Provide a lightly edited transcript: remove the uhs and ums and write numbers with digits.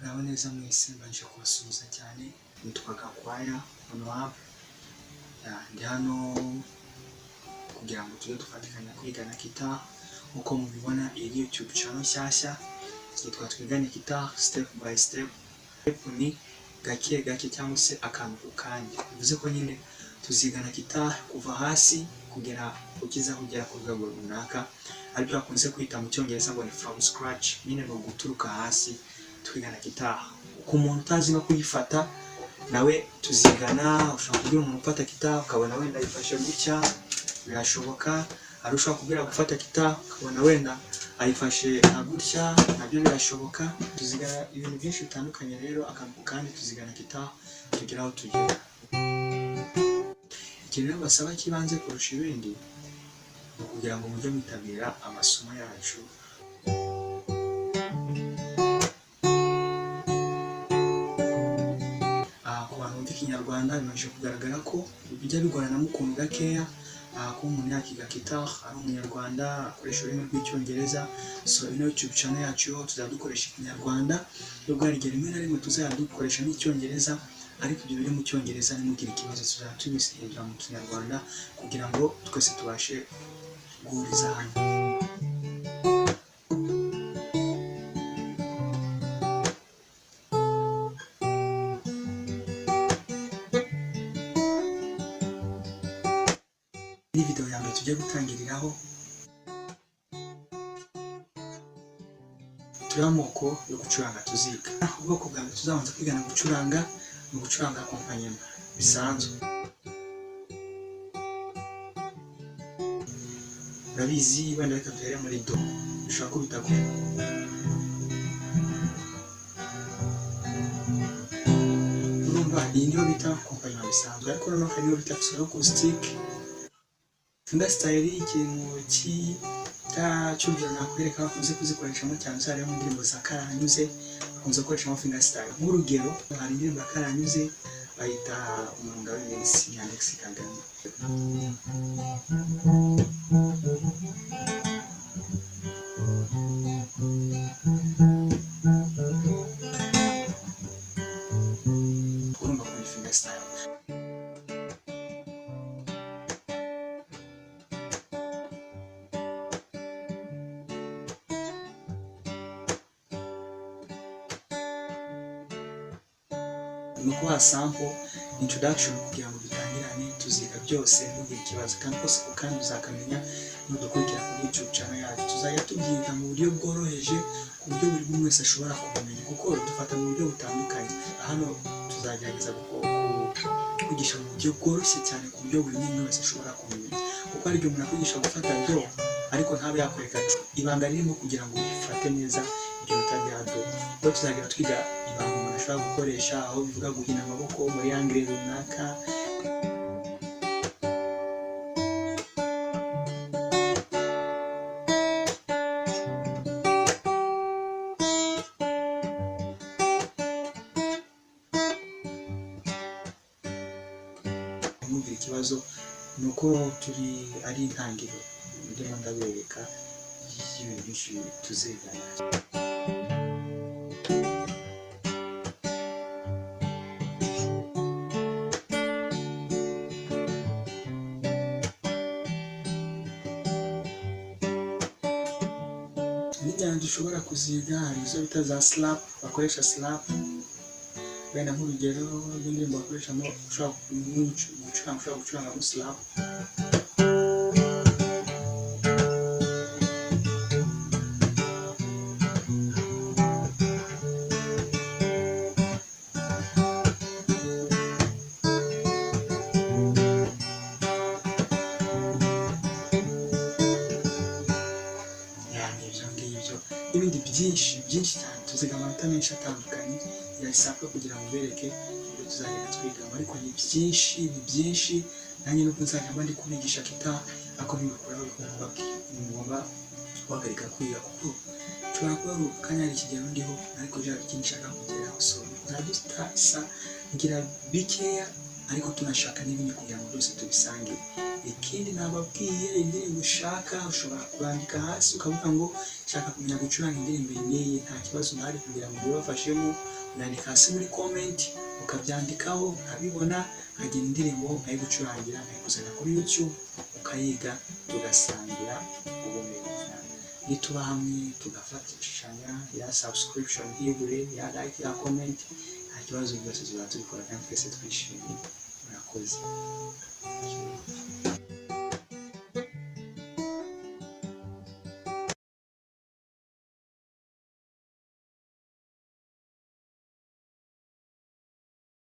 Muraho neza mwese, mbanje kubasuhuza cyane. Nitwa Gakwaya Honorable. Ndi hano kugira ngo tujye dufatikanya kwigana guitar. Uko mubibona iyi YouTube channel nshyashya yitwa Twigane Guitar Step by Step. Ni gake gake cyangwa se akantu ku kandi. Bivuze ko nyine tuzigana guitar kuva hasi kugera kugera ku rwego runaka, ariko bakunze kwita mu cyongereza ngo ni from scratch. Nyine no guturuka hasi twigana guitar. Ku muntu utazi no kuyifata nawe tuzigana. Ushobora kubwira umuntu ufata guitar ukabona wenda ayifashe gutya, birashoboka. Ari ushobora kubwira gufata guitar ukabona wenda ayifashe gutya, nabyo birashoboka. Tuzigana ibintu byinshi bitandukanye. Rero akantu kandi tuzigana guitar tugera aho tugera. Ikintu basaba kibanze kurusha ibindi kugira ngo mujye mwitabira amasomo yacu. Ku bantu bumva Ikinyarwanda bimaze kugaragara ko bijya bigorana mu kuntu gakeya. Ko umuntu yakiga guitar ari umunyarwanda akoresha ururimi rw'icyongereza. So ino YouTube channel yacu tuzadukoresha Ikinyarwanda, nubwo hari igihe rimwe na rimwe tuzadukoresha n'icyongereza, ariko ibyo biri mu cyongereza nimugire ikibazo tuzaba tubisihindura mu Kinyarwanda kugira ngo twese tubashe guhuriza hamwe. Iyi video ya mbere tujye gutangiriraho turi amoko yo gucuranga tuziga. Ubwoko bwa mbere tuzabanza kwigana gucuranga ni gucuranga accompaniment bisanzwe. Urabizi wenda reka duhere muri do. Ushobora kubita ko urumva iyi niyo bita accompaniment bisanzwe, ariko noneho hari niyo bita solo acoustic. Fingerstyle ikintu cy'urugero nakwereka bakunze kuzikoreshamo cyane cyane mu ndirimbo za Karahanyuze, bakunze gukoreshamo fingerstyle. Nk'urugero hari indirimbo ya Karahanyuze bayita Umurunga w'Iminsi ya Alex Kagame. Urumva kuri fingerstyle. Nukuha sample introduction kugira ngo dutangirane tuziga byose ntugire ikibazo, kandi kose kandi uzakamenya nudukurikira kuri YouTube channel yacu. Tuzajya tubyiga mu buryo bworoheje ku buryo buri muntu wese ashobora kumenya, kuko dufata mu buryo butandukanye. Hano tuzagerageza kwigisha mu buryo bworoshye cyane ku buryo buri muntu wese ashobora kumenya, kuko hari igihe umuntu akwigisha gufata do ariko ntabe yakwereka ibanga ririmo kugira ngo bifate neza ibyo bitajya do. Ubwo tuzagera twiga ibanga umuntu ashobora gukoresha, aho bivuga guhina amaboko muri angle runaka. Ntugire ikibazo, nuko turi ari intangiriro ndimo ndabereka ibintu byinshi tuzigana. N'ijyana dushobora kuziga hari izo bita za slap, bakoresha slap. Wenda nk'urugero rw'indirimbo bakoreshamo ushobora gucurangamo slap. N'ibindi byinshi cyane. Tuziga amanota menshi atandukanye yasabwa kugira ngo bereke ibyo tuzagenda twigamo, ariko ni byinshi. Nanjye nuko nzajya mba ndi kubigisha guitar, ariko ntibikuraho ngomba guhagarika kwiga, kuko nshobora kuba ari akanya hari ikigero ndiho ariko byaba ikindi nshaka kugeraho. So nzajya ngira bikeya ariko tunashaka n'ibindi kugira ngo byose tubisange ikindi nababwiye, indirimbo ushaka ushobora kubandika hasi ukavuga ngo nshaka kumenya gucuranga indirimbo iyi, nta kibazo ntari kugira ngo bibafashemo. Unandika hasi muri comment ukabyandikaho, nkabibona nkagira indirimbo nkayigucurangira nkayikuzana kuri YouTube ukayiga, tugasangira ubumenyi. Nituba hamwe tugafatishanya, ya subscription igure, ya like, ya comment, nta kibazo byose tuzaba tubikora kandi twese twishimiye. Murakoze.